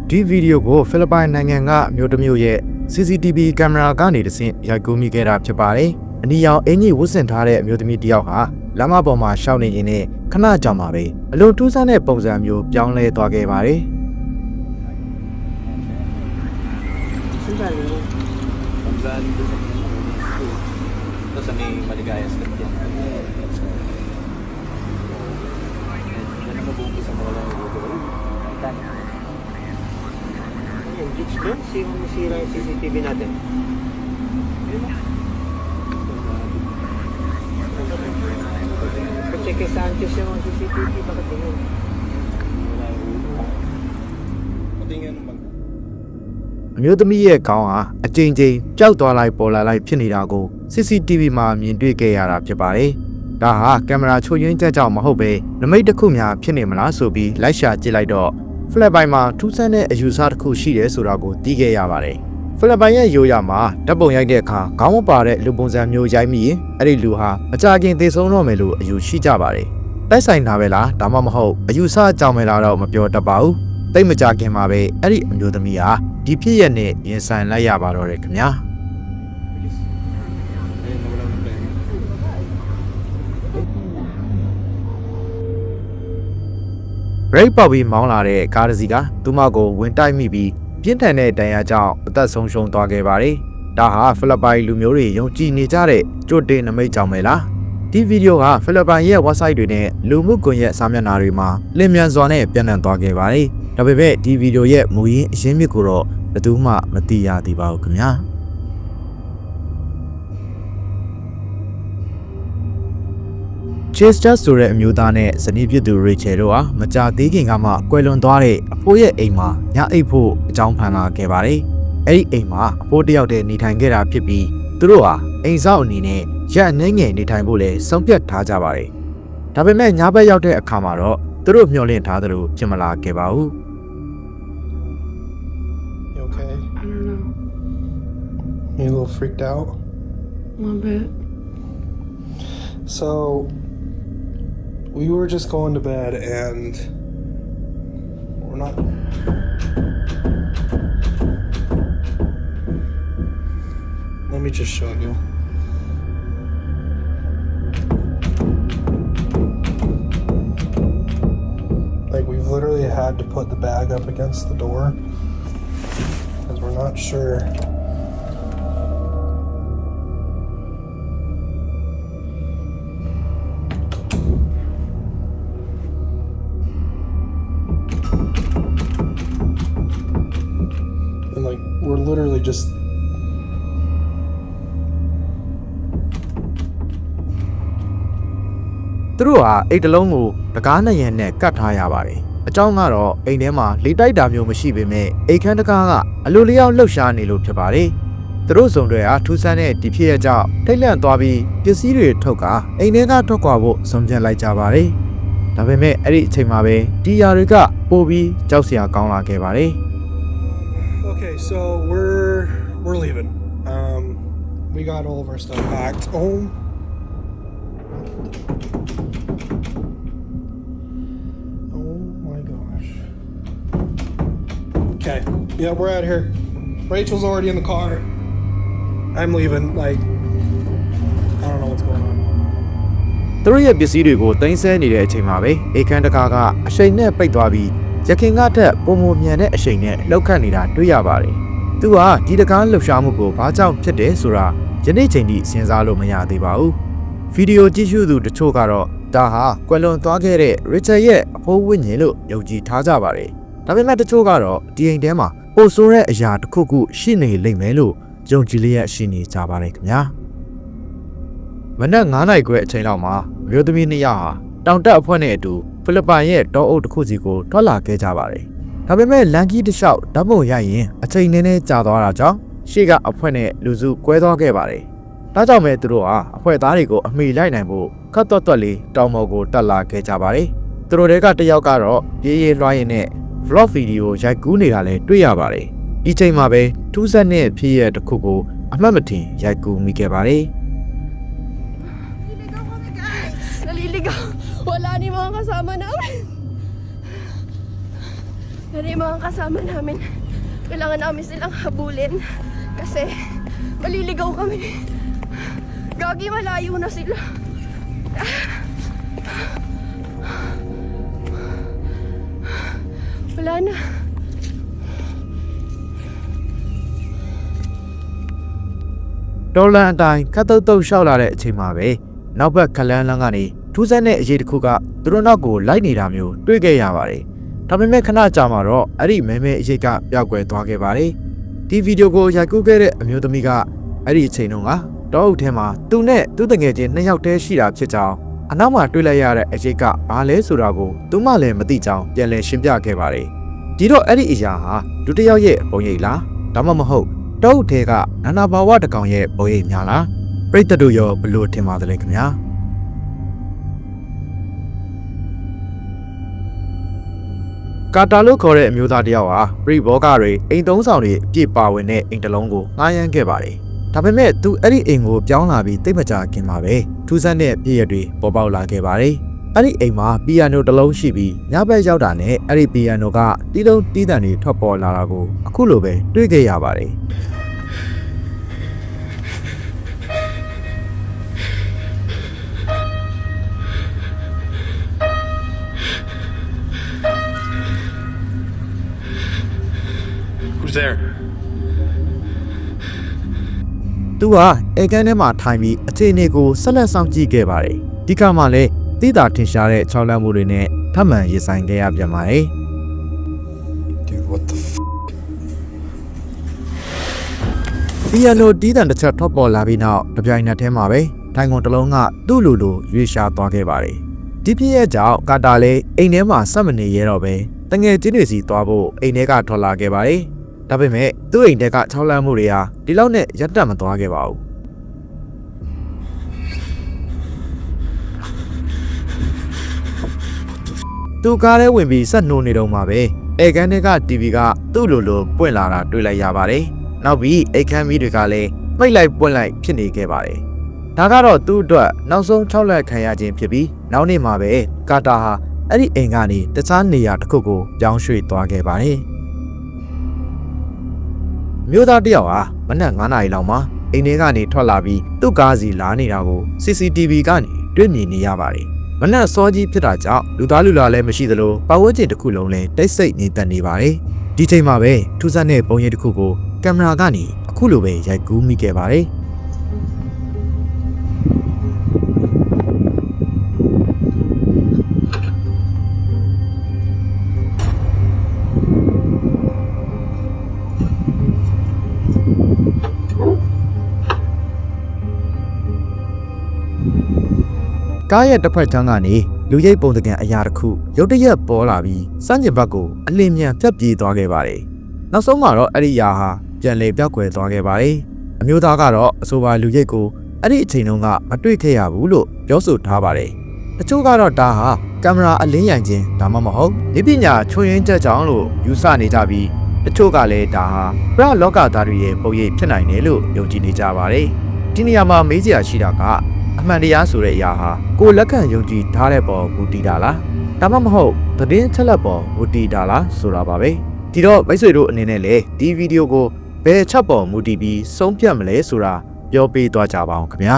ဒီဗီဒီယိုကိုဖိလစ်ပိုင်နိုင်ငံကမြို့တစ်မြို့ရဲ့ CCTV ကင်မရာကနေတဆင့်ရိုက်ကူးမိခဲ့တာဖြစ်ပါတယ်။အနီရောင်အင်ကြီးဝတ်ဆင်ထားတဲ့အမျိုးသမီးတစ်ယောက်ဟာလမ်းမပေါ်မှာရှောက်နေရင်းနဲ့ခဏကြာမှပဲအလွန်ထူးဆန်းတဲ့ပုံစံမျိုးပြောင်းလဲသွားခဲ့ပါတယ်။ Sa may Maligayas lang yan. Yan ang mabuti sa mga lang yung yung glitch doon, sira yung CCTV natin. Check kay Sanchez yung CCTV, bakit tingin? Patingin naman. အမျိုးသမီးရဲ့ခေါင်းဟာအကြိမ်ကြိမ်ပျောက်သွားလိုက်ပေါ်လာလိုက်ဖြစ်နေတာကို CCTV မှာမြင်တွေ့ခဲ့ရတာဖြစ်ပါတယ်။ဒါဟာကင်မရာချို့ယွင်းချက်ကြောင့်မဟုတ်ပဲနမိတ်တစ်ခုများဖြစ်နေမလားဆိုပြီးလိုက်ရှာကြည့်လိုက်တော့ဖိလစ်ပိုင်မှာထူးဆန်းတဲ့အယူဆတစ်ခုရှိတယ်ဆိုတာကိုသိခဲ့ရပါတယ်။ဖိလစ်ပိုင်ရဲ့ရိုးရာမှာဓာတ်ပုံရိုက်တဲ့အခါခေါင်းမပါတဲ့လူပုံစံမျိုးရိုက်မိရင်အဲ့ဒီလူဟာအကြာခင်သေဆုံးတော့မယ်လို့အယူရှိကြပါတယ်။တိုက်ဆိုင်တာပဲလားဒါမှမဟုတ်အယူဆအကြောင်းပဲလားတော့မပြောတတ်ပါဘူး။တိတ်မကြခင်မှာပဲအဲ့ဒီအမျိုးသမီးဟာဒီဖြစ်ရနဲ့ရင်ဆိုင်လိုက်ရပါတော့တယ်ခင်ဗျာ break ပေါက်ပြီးမောင်းလာတဲ့ကားတစ်စီးကသူမကိုဝင်တိုက်မိပြီးပြင်းထန်တဲ့ဒဏ်ရာကြောင့်အသက်ဆုံးရှုံးသွားခဲ့ပါတယ်။ဒါဟာဖိလစ်ပိုင်လူမျိုးတွေယုံကြည်နေကြတဲ့ကြိုတင်နမိတ်ကြောင့်ပဲလား။ဒီဗီဒီယိုကဖိလစ်ပိုင်ရဲ့ website တွေနဲ့လူမှုကွန်ရက်စာမျက်နှာတွေမှာလင်းမြန်စွာနဲ့ပြန့်နှံ့သွားခဲ့ပါတယ်။ဒါပေမဲ့ဒီဗီဒီယိုရဲ့မူရင်းအရင်းမြစ်ကိုတော့ဘယ်သူမှမသိရသေးပါဘူးခင်ဗျာ။ Chester ဆိုတဲ့အမျိုးသားနဲ့ဇနီးဖြစ်သူ Rachel တို့ဟာမကြာသေးခင်ကမှကွယ်လွန်သွားတဲ့အဖိုးရဲ့အိမ်မှာညအိပ်ဖို့အကြောင်းဖန်လာခဲ့ပါတယ်။အဲ့ဒီအိမ်မှာအဖိုးတစ်ယောက်တည်းနေထိုင်ခဲ့တာဖြစ်ပြီးသူတို့ဟာအိမ်ဆောက်အနေနဲ့ရက်အနှဲငယ်နေထိုင်ဖို့လဲဆုံးဖြတ်ထားကြပါတယ်။ဒါပေမဲ့ညဘက်ရောက်တဲ့အခါမှာတော့သူတို့မျှော်လင့်ထားသလိုဖြစ်မလာခဲ့ပါဘူး။ You okay? I don't know. You a little freaked out? A little bit. So, we were just going to bed and we're not. Let me just show you. Like, we've literally had to put the bag up against the door because we're not sure. And like, we're literally just. သူတို့ဟာအိတ်တလုံးကိုတကားနှစ်ရံနဲ့ကတ်ထားရပါတယ်။အကြောင်းကတော့အိမ်ထဲမှာလေတိုက်တာမျိုးမရှိပေမဲ့အိတ်ခမ်းတကားကအလိုလျောက်လှုပ်ရှားနေလို့ဖြစ်ပါတယ်။သူတို့စုံတွေဟာထူးဆန်းတဲ့ဒီဖြစ်ရကြောင့်ထိတ်လန့်သွားပြီးပစ္စည်းတွေထုတ်ကာအိမ်ထဲကထွက်ခွာဖို့ဆုံးဖြတ်လိုက်ကြပါတယ်။ဒါပေမဲ့အဲ့ဒီအချိန်မှာပဲဒီယာတွေကပိုပြီးကြောက်စရာကောင်းလာခဲ့ပါတယ်။ Okay, so we're leaving. We got all of our stuff packed. Oh my gosh. Okay, yeah, we're out here. Rachel's already in the car. I'm leaving. Like, I don't know what's going on. သူတို့ရဲ့ပစ္စည်းတွေကိုတင်ဆက်နေတဲ့အချိန်မှာပဲအိတ်ခမ်းတကားကအရှိန်နဲ့ပိတ်သွားပြီးရခင်ကထက်ပုံမမြန်တဲ့အရှိန်နဲ့လှုပ်ခတ်နေတာတွေ့ရပါတယ်။သူကဒီတကားလှုပ်ရှားမှုကိုဘာကြောင့်ဖြစ်တယ်ဆိုတာယနေ့ချိန်ထိစဉ်းစားလို့မရသေးပါဘူး။ဗီဒီယိုကြည့်ရှုသူတချို့ကတော့ဒါဟာကွယ်လွန်သွားခဲ့တဲ့ Richard ရဲ့အဖိုးဝိညာဉ်လို့ယုံကြည်ထားကြပါတယ်။ဒါပေမဲ့တချို့ကတော့ဒီအိမ်ထဲမှာပိုဆိုးတဲ့အရာတစ်ခုခုရှိနေလိမ့်မယ်လို့ယုံကြည်လျက်ရှိနေကြပါတယ်ခင်ဗျာ။မနက်9:00နာရီခွဲအချိန်လောက်မှာမြို့သမီး2ယောက်ဟာတောင်တက်အဖွဲ့နဲ့အတူဖိလစ်ပိုင်ရဲ့တောအုပ်တစ်ခုစီကိုထွက်လာခဲ့ကြပါတယ်။ဒါပေမဲ့လန်ကီးတစ်လျှောက်ဓာတ်ပုံရိုက်ရင်အချိန်နည်းနည်းကြာသွားတာကြောင့်ရှေ့ကအဖွဲ့နဲ့လူစုကွဲသွားခဲ့ပါတယ်။ဒါကြောင့်ပဲသူတို့ဟာအဖွဲ့သားတွေကိုအမိလိုက်နိုင်ဖို့ခတ်သွက်လေးတောင်ပေါ်ကိုတက်လာခဲ့ကြပါတယ်။သူတို့တွေကတယောက်ကတော့ပြေးလွှားရင်နဲ့ vlog ဗီဒီယိုရိုက်ကူးနေတာလည်းတွေ့ရပါတယ်။ဒီချိန်မှာပဲထူးဆန်းတဲ့ဖြစ်ရတစ်ခုကိုအမှတ်မထင်ရိုက်ကူးမိခဲ့ပါတယ်။ Naliligaw. Wala ni mga kasama namin. Pero yung mga kasama namin, kailangan namin silang habulin kasi maliligaw kami. Gagi, malayo na sila. Wala na. Đô laတိုင်းကတ်တုတ်တုတ်ရှောက်လာတဲ့အချိန်မှာပဲနောက်ဘက်ခလန်းလန်းကနေထူးဆန်းတဲ့အရေးတစ်ခုကသူတို့နောက်ကိုလိုက်နေတာမျိုးတွေ့ခဲ့ရပါတယ်။ဒါပေမဲ့ခဏကြာမှတော့အဲ့ဒီမဲမဲအရေးကပျောက်ကွယ်သွားခဲ့ပါတယ်။ဒီဗီဒီယိုကိုရိုက်ကူးခဲ့တဲ့အမျိုးသမီးကအဲ့ဒီအချိန်တုန်းကတောအုပ်ထဲမှာသူနဲ့သူ့တငယ်ချင်း2ယောက်တည်းရှိတာဖြစ်ကြောင်းအနောက်မှာတွေ့လိုက်ရတဲ့အရေးကဘာလဲဆိုတာကိုသူမှလည်းမသိကြောင်းပြန်လည်ရှင်းပြခဲ့ပါတယ်။ဒီတော့အဲ့ဒီအရာဟာလူတစ်ယောက်ရဲ့ပုံရိပ်လားဒါမှမဟုတ်တောအုပ်ထဲကနာနာဘာဝတကောင်ရဲ့ပုံရိပ်များလားပြိတ္တတို့ရောဘလို့ထင်ပါတယ်ခင်ဗျာကာတာလို့ခေါ်တဲ့အမျိုးသားတစ်ယောက်ဟာပရိဘောဂတွေအိမ်သုံးဆောင်တွေအပြည့်ပါဝင်တဲ့အိမ်တစ်လုံးကိုငှားရမ်းခဲ့ပါတယ်။ဒါပေမဲ့သူအဲ့ဒီအိမ်ကိုပြောင်းလာပြီးတိတ်မကြခင်မှာပဲထူးဆန်းတဲ့ပြည့်ရတွေပေါ်ပေါက်လာခဲ့ပါတယ်။အဲ့ဒီအိမ်မှာပီယာနိုတစ်လုံးရှိပြီးညဘက်ရောက်တာနဲ့အဲ့ဒီပီယာနိုကတီးလုံးတီးတန်တွေထွက်ပေါ်လာတာကိုအခုလိုပဲတွေ့ခဲ့ရပါတယ်။ Who's there? သူဟာအေကန်ထဲမှာထိုင်ပြီးအခြေအနေကိုဆက်လက်စောင့်ကြည့်ခဲ့ပါတယ်။ဒီကမှလည်းတိတာထင်ရှားတဲ့ချောင်းလန့်မှုတွေနဲ့ထပ်မံရင်ဆိုင်ခဲ့ရပြန်ပါတယ်။ Dude, what the f***? ပီယာနိုတီးတန်တစ်ချက်ထွက်ပေါ်လာပြီးနောက်တပြိုင်နက်တည်းမှာပဲထိုင်ကုန်တစ်လုံးကသူ့လိုရွေးရှားသွားခဲ့ပါတယ်။ဒီဖြစ်ရဲ့ကြောင့်ကာတာလည်းအိမ်ထဲမှာဆက်မနေရတော့ပဲတငယ်ချင်းတွေစီသွားဖို့အိမ်ထဲကထွက်လာခဲ့ပါတယ်။ဒါပေမဲ့သူ့အိမ်ထဲကချောင်းလန့်မှုတွေဟာဒီလောက်နဲ့ရပ်တန့်မသွားခဲ့ပါဘူး။သူကားထဲဝင်ပြီးဆက်နှိုးနေတော့မှပဲအေကန်ထဲက TV ကသူ့လိုပွင့်လာတာတွေ့လိုက်ရပါတယ်။နောက်ပြီးအိတ်ခမ်းမီးတွေကလည်းမိတ်လိုက်ပွင့်လိုက်ဖြစ်နေခဲ့ပါတယ်။ဒါကတော့သူ့အတွက်နောက်ဆုံး6လက်ခံရခြင်းဖြစ်ပြီးနောက်နေ့မှာပဲကာတာဟာအဲ့ဒီအိမ်ကနေတခြားနေရာတစ်ခုကိုပြောင်းရွှေ့သွားခဲ့ပါတယ်။မြို့သားတစ်ယောက်ဟာမနက်9 နာရီလောက်မှာအိမ်ထဲကနေထွက်လာပြီးသူ့ကားစီလာနေတာကို CCTV ကနေတွေ့မြင်နေရပါတယ်။မနက်စောကြီးဖြစ်တာကြောင့်လူသားလူလာလည်းမရှိသလိုပတ်ဝန်းကျင်တစ်ခုလုံးလည်းတိတ်ဆိတ်နေတတ်နေပါတယ်။ဒီချိန်မှာပဲထူးဆန်းတဲ့ပုံရိပ်တစ်ခုကိုကင်မရာကနေအခုလိုပဲရိုက်ကူးမိခဲ့ပါတယ်။ကားရဲ့တစ်ဖက်ချမ်းကနေလူရိပ်ပုံတကန်အရာတစ်ခုရုတ်တရက်ပေါ်လာပြီးစမ်းကျင်ဘက်ကိုအလင်းမြန်ဖြတ်ပြေးသွားခဲ့ပါတယ်။နောက်ဆုံးမှာတော့အဲ့ဒီအရာဟာပြန်လည်ပြောက်ကွယ်သွားခဲ့ပါတယ်။အမျိုးသားကတော့အဆိုပါလူရိပ်ကိုအဲ့ဒီအချိန်တုန်းကမတွေ့ခဲ့ရဘူးလို့ပြောဆိုထားပါတယ်။တချို့ကတော့ဒါဟာကင်မရာအလင်းရိုင်ခြင်းဒါမှမဟုတ်ဉာဏ်ပညာချွတ်ယွင်းချက်ကြောင့်လို့ယူဆနေကြပြီးတချို့ကလည်းဒါဟာပရလောကသားတွေရဲ့ပုံရိပ်ဖြစ်နိုင်တယ်လို့ယုံကြည်နေကြပါတယ်။ဒီနေရာမှာမေးစရာရှိတာကအမှန်တရားဆိုတဲ့အရာဟာကိုလက်ခံယုံကြည်ထားတဲ့ပေါ်မူတည်တာလားဒါမှမဟုတ်သတင်းချက်လက်ပေါ်မူတည်တာလားဆိုတာပါပဲဒီတော့မိတ်ဆွေတို့အနေနဲ့လည်းဒီဗီဒီယိုကိုဘယ်ချက်ပေါ်မူတည်ပြီးဆုံးဖြတ်မလဲဆိုတာပြောပေးသွားကြပါအောင်ခင်ဗျာ